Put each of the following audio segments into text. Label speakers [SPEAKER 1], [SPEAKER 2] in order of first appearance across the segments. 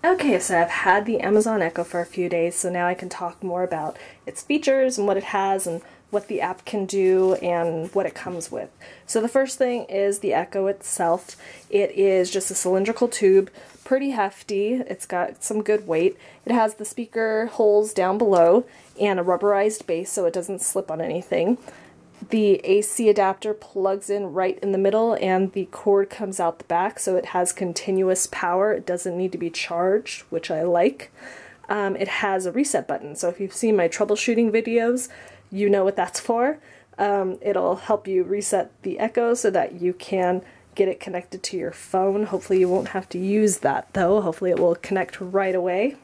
[SPEAKER 1] Okay, so I've had the Amazon Echo for a few days, so now I can talk more about its features and what it has and what the app can do and what it comes with. So the first thing is the Echo itself. It is just a cylindrical tube, pretty hefty. It's got some good weight. It has the speaker holes down below and a rubberized base so it doesn't slip on anything. The AC adapter plugs in right in the middle and the cord comes out the back, so it has continuous power. It doesn't need to be charged, which I like. It has a reset button, so if you've seen my troubleshooting videos, you know what that's for. It'll help you reset the Echo so that you can get it connected to your phone. Hopefully you won't have to use that though. Hopefully it will connect right away.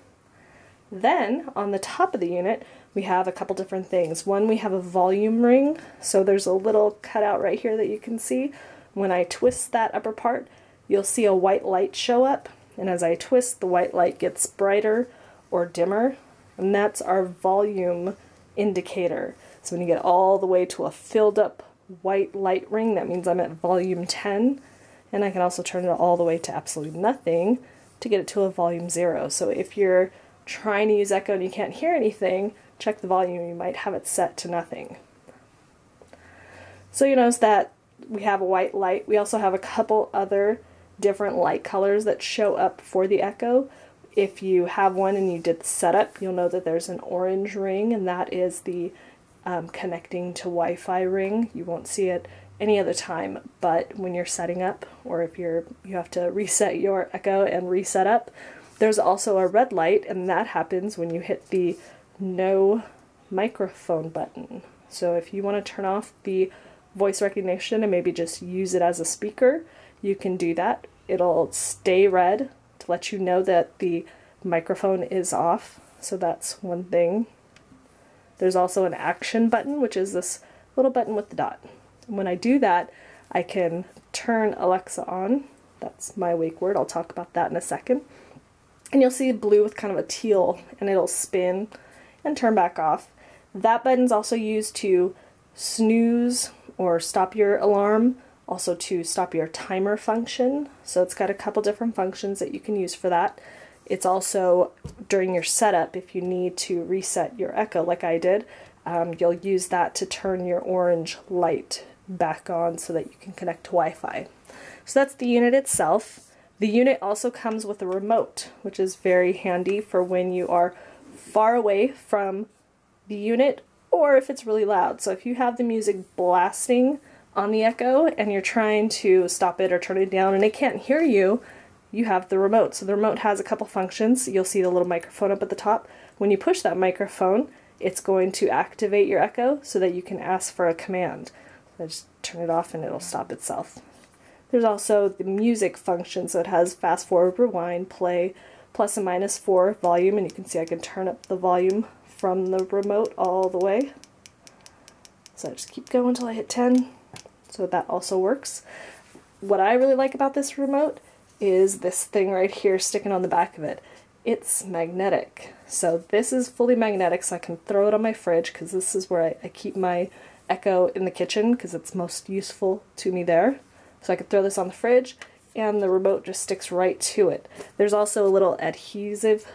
[SPEAKER 1] Then, on the top of the unit, we have a couple different things. One, we have a volume ring, so there's a little cutout right here that you can see. When I twist that upper part, you'll see a white light show up, and as I twist, the white light gets brighter or dimmer, and that's our volume indicator. So when you get all the way to a filled up white light ring, that means I'm at volume 10, and I can also turn it all the way to absolutely nothing to get it to a volume 0. So if you're trying to use Echo and you can't hear anything, check the volume. You might have it set to nothing. So you notice that we have a white light. We also have a couple other different light colors that show up for the Echo. If you have one and you did the setup, you'll know that there's an orange ring, and that is the connecting to Wi-Fi ring. You won't see it any other time, but when you're setting up, or if you have to reset your Echo and reset up. There's also a red light, and that happens when you hit the no microphone button. So if you want to turn off the voice recognition and maybe just use it as a speaker, you can do that. It'll stay red to let you know that the microphone is off. So that's one thing. There's also an action button, which is this little button with the dot. And when I do that, I can turn Alexa on. That's my wake word. I'll talk about that in a second. And you'll see blue with kind of a teal, and it'll spin and turn back off. That button's also used to snooze or stop your alarm, also to stop your timer function. So it's got a couple different functions that you can use for that. It's also during your setup, if you need to reset your Echo like I did, you'll use that to turn your orange light back on so that you can connect to Wi-Fi. So that's the unit itself. The unit also comes with a remote, which is very handy for when you are far away from the unit or if it's really loud. So if you have the music blasting on the Echo and you're trying to stop it or turn it down and it can't hear you, you have the remote. So the remote has a couple functions. You'll see the little microphone up at the top. When you push that microphone, it's going to activate your Echo so that you can ask for a command. So just turn it off and it'll stop itself. There's also the music function, so it has fast forward, rewind, play, plus and minus for volume, and you can see I can turn up the volume from the remote all the way. So I just keep going until I hit 10, so that also works. What I really like about this remote is this thing right here sticking on the back of it. It's magnetic. So this is fully magnetic, so I can throw it on my fridge, because this is where I keep my Echo in the kitchen, because it's most useful to me there. So I could throw this on the fridge, and the remote just sticks right to it. There's also a little adhesive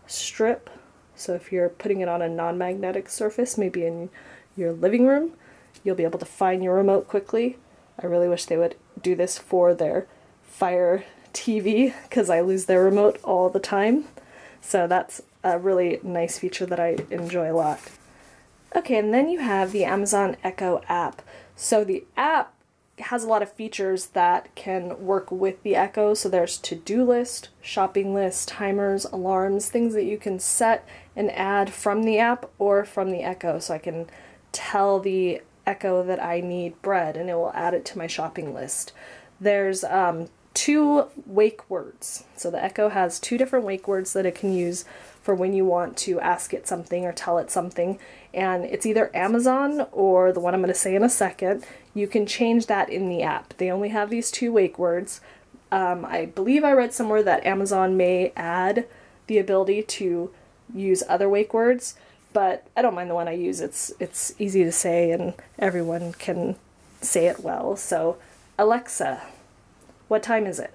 [SPEAKER 1] strip, so if you're putting it on a non-magnetic surface, maybe in your living room, you'll be able to find your remote quickly. I really wish they would do this for their Fire TV, because I lose their remote all the time. So that's a really nice feature that I enjoy a lot. Okay, and then you have the Amazon Echo app. So the app has a lot of features that can work with the Echo. So there's to-do list, shopping list, timers, alarms, things that you can set and add from the app or from the Echo. So I can tell the Echo that I need bread and it will add it to my shopping list. There's 2 wake words. So the Echo has 2 different wake words that it can use for when you want to ask it something or tell it something, and it's either Amazon or the one I'm going to say in a second. You can change that in the app. They only have these 2 wake words. I believe I read somewhere that Amazon may add the ability to use other wake words, but I don't mind the one I use. It's easy to say and everyone can say it well. So Alexa, what time is it?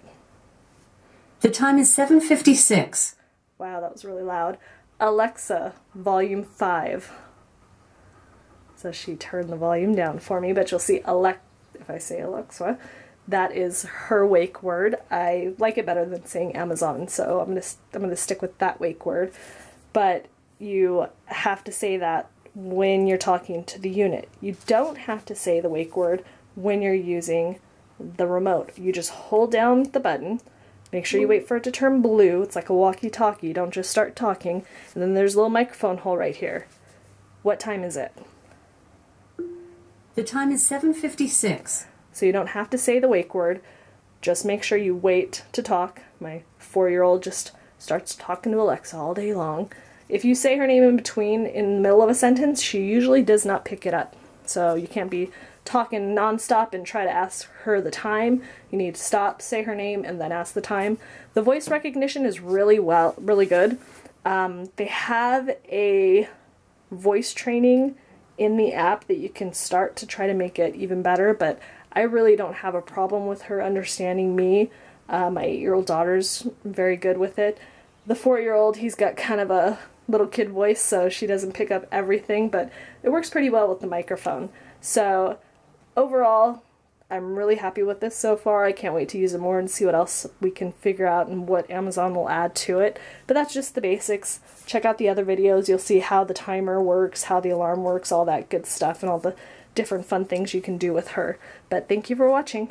[SPEAKER 2] The time is 7:56.
[SPEAKER 1] Wow, that was really loud. Alexa, volume 5. So she turned the volume down for me, but you'll see if I say Alexa, that is her wake word. I like it better than saying Amazon, so I'm gonna stick with that wake word. But you have to say that when you're talking to the unit. You don't have to say the wake word when you're using the remote. You just hold down the button. Make sure you wait for it to turn blue. It's like a walkie-talkie. You don't just start talking. And then there's a little microphone hole right here. What time is it?
[SPEAKER 2] The time is 7:56.
[SPEAKER 1] So you don't have to say the wake word. Just make sure you wait to talk. My 4-year-old just starts talking to Alexa all day long. If you say her name in the middle of a sentence, she usually does not pick it up. So you can't be talking nonstop and try to ask her the time. You need to stop, say her name, and then ask the time. The voice recognition is really good. They have a voice training in the app that you can start to try to make it even better, but I really don't have a problem with her understanding me. My 8-year-old daughter's very good with it. The 4-year-old, he's got kind of a little kid voice, so she doesn't pick up everything, but it works pretty well with the microphone. So overall, I'm really happy with this so far. I can't wait to use it more and see what else we can figure out and what Amazon will add to it. But that's just the basics. Check out the other videos. You'll see how the timer works, how the alarm works, all that good stuff, and all the different fun things you can do with her. But thank you for watching.